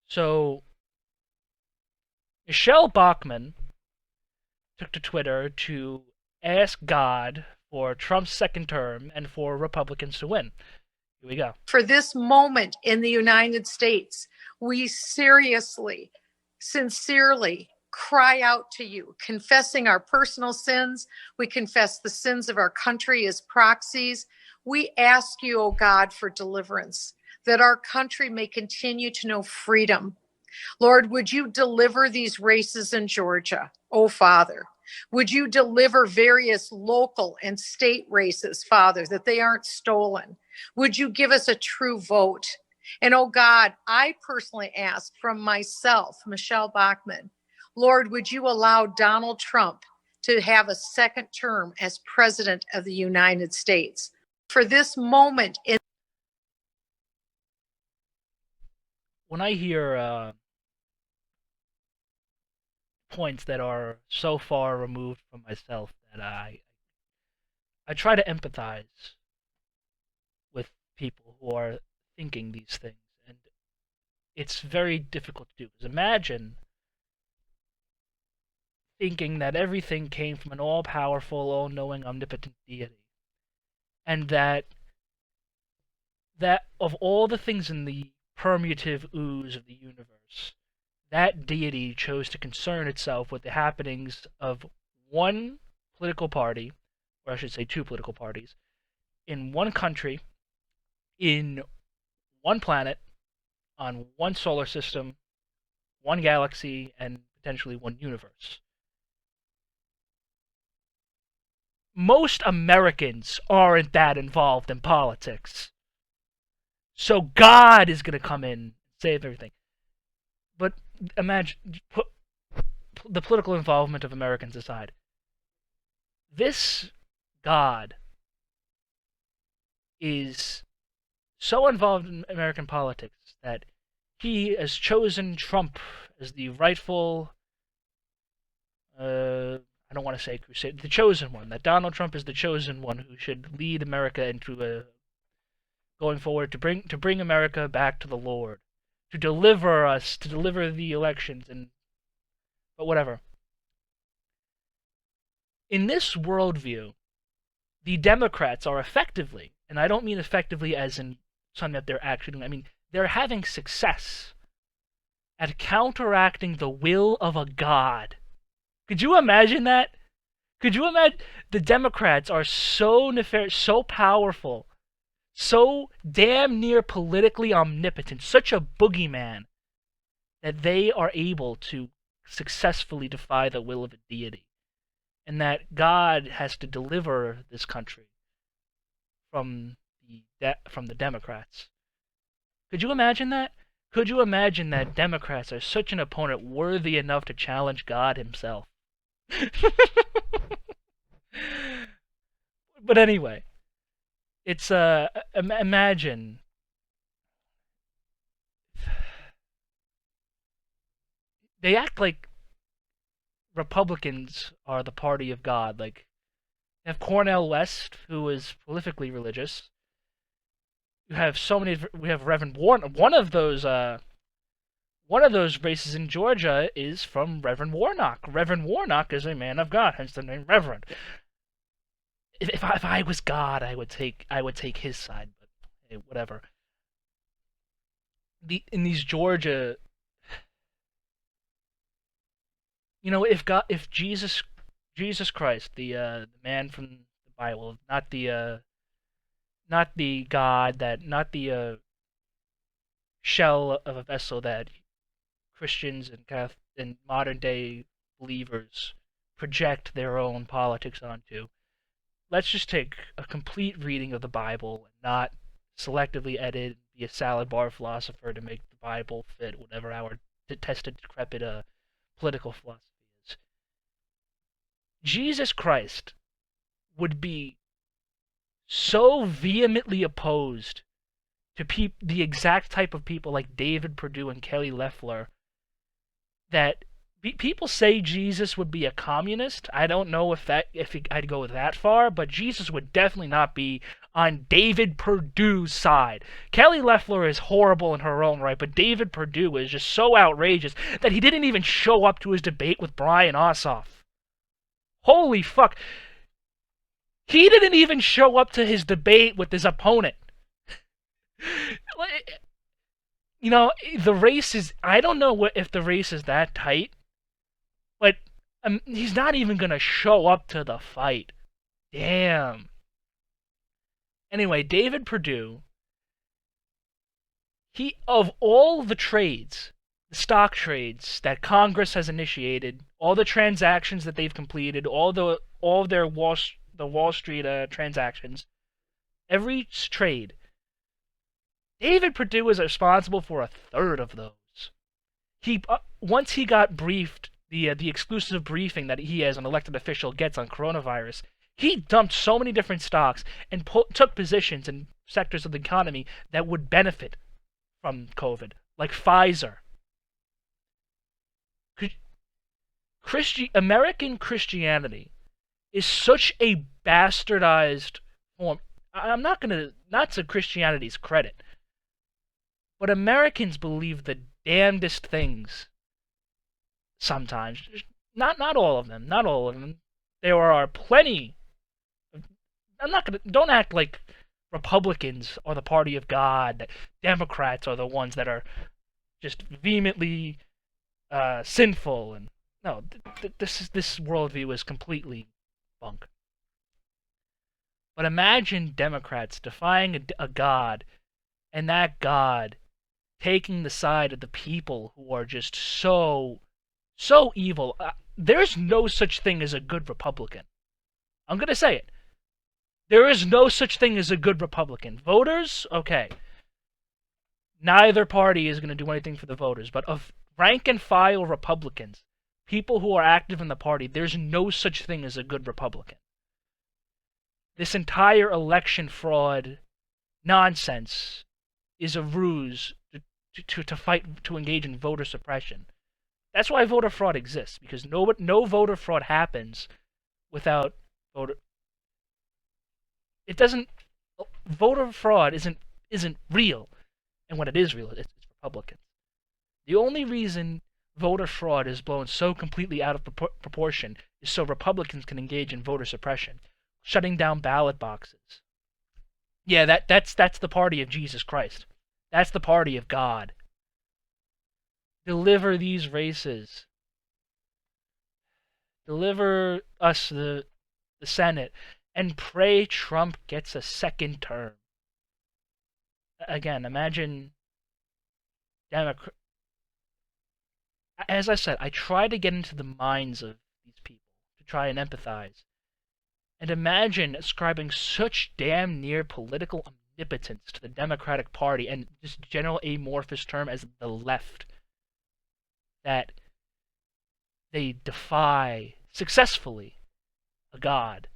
So Michele Bachmann took to Twitter to ask God for Trump's second term and for Republicans to win. Here we go. For this moment in the United States, we seriously, sincerely cry out to you, confessing our personal sins. We confess the sins of our country as proxies. We ask you, oh God, for deliverance, that our country may continue to know freedom. Lord, would you deliver these races in Georgia, oh Father? Would you deliver various local and state races, Father, that they aren't stolen? Would you give us a true vote? And oh God, I personally ask from myself, Michele Bachmann, Lord, would you allow Donald Trump to have a second term as president of the United States? For this moment in When I hear points that are so far removed from myself that I try to empathize with people who are thinking these things, and it's very difficult to do. Because imagine thinking that everything came from an all-powerful, all-knowing, omnipotent deity, and that of all the things in the permutative ooze of the universe, that deity chose to concern itself with the happenings of one political party, or I should say two political parties, in one country, in one planet, on one solar system, one galaxy, and potentially one universe. Most Americans aren't that involved in politics. So God is going to come in and save everything. But imagine, put the political involvement of Americans aside. This God is so involved in American politics that he has chosen Trump as the rightful, I don't want to say crusade, the chosen one. That Donald Trump is the chosen one who should lead America into a going forward to bring America back to the Lord, to deliver us, to deliver the elections, and but whatever. In this worldview, the Democrats are effectively, and I don't mean effectively as in something that they're actually doing. I mean they're having success at counteracting the will of a god. Could you imagine that? Could you imagine the Democrats are so nefarious, so powerful, so damn near politically omnipotent, such a boogeyman, that they are able to successfully defy the will of a deity, and that God has to deliver this country from the Democrats. Could you imagine that? Could you imagine that Democrats are such an opponent worthy enough to challenge God himself? But anyway, it's imagine they act like Republicans are the party of God. Like you have Cornel West, who is prolifically religious. You have so many. We have Reverend Warren. One of those races in Georgia is from Reverend Warnock. Reverend Warnock is a man of God, hence the name Reverend. If I was God, I would take his side. But hey, whatever. In these Georgia, if Jesus Christ, the man from the Bible, not the God that, not the shell of a vessel that Christians and and modern day believers project their own politics onto. Let's just take a complete reading of the Bible and not selectively edit, be a salad bar philosopher to make the Bible fit whatever our detested, decrepit political philosophy is. Jesus Christ would be so vehemently opposed to the exact type of people like David Perdue and Kelly Loeffler that people say Jesus would be a communist. I don't know if I'd go that far, but Jesus would definitely not be on David Perdue's side. Kelly Loeffler is horrible in her own right, but David Perdue is just so outrageous that he didn't even show up to his debate with Brian Ossoff. Holy fuck. He didn't even show up to his debate with his opponent. You know, the race is... I don't know if the race is that tight, but he's not even going to show up to the fight. Damn. Anyway, David Perdue, of all the trades, the stock trades that Congress has initiated, all the transactions that they've completed, all of their Wall Street transactions, every trade, David Perdue is responsible for a third of those. Once he got briefed, the exclusive briefing that he as an elected official gets on coronavirus, he dumped so many different stocks and took positions in sectors of the economy that would benefit from COVID, like Pfizer. American Christianity is such a bastardized form. I'm not to Christianity's credit, but Americans believe the damnedest things sometimes. Not all of them. Not all of them. There are plenty. Don't act like Republicans are the party of God, that Democrats are the ones that are just vehemently sinful. And no, this worldview is completely bunk. But imagine Democrats defying a God, and that God taking the side of the people who are just so evil. There's no such thing as a good Republican. I'm going to say it. There is no such thing as a good Republican. Voters, okay. Neither party is going to do anything for the voters, but of rank and file Republicans, people who are active in the party, there's no such thing as a good Republican. This entire election fraud nonsense is a ruse to fight, to engage in voter suppression. That's why voter fraud exists, because no voter fraud happens without voter. It doesn't. Voter fraud isn't real, and when it is real, it's Republicans. The only reason voter fraud is blown so completely out of proportion is so Republicans can engage in voter suppression, shutting down ballot boxes. Yeah, that's the party of Jesus Christ. That's the party of God. Deliver these races. Deliver us the Senate, and pray Trump gets a second term. Again, imagine Democrat. As I said, I try to get into the minds of these people to try and empathize. And imagine ascribing such damn near political omnipotence to the Democratic Party and this general amorphous term as the left, that they defy successfully a God.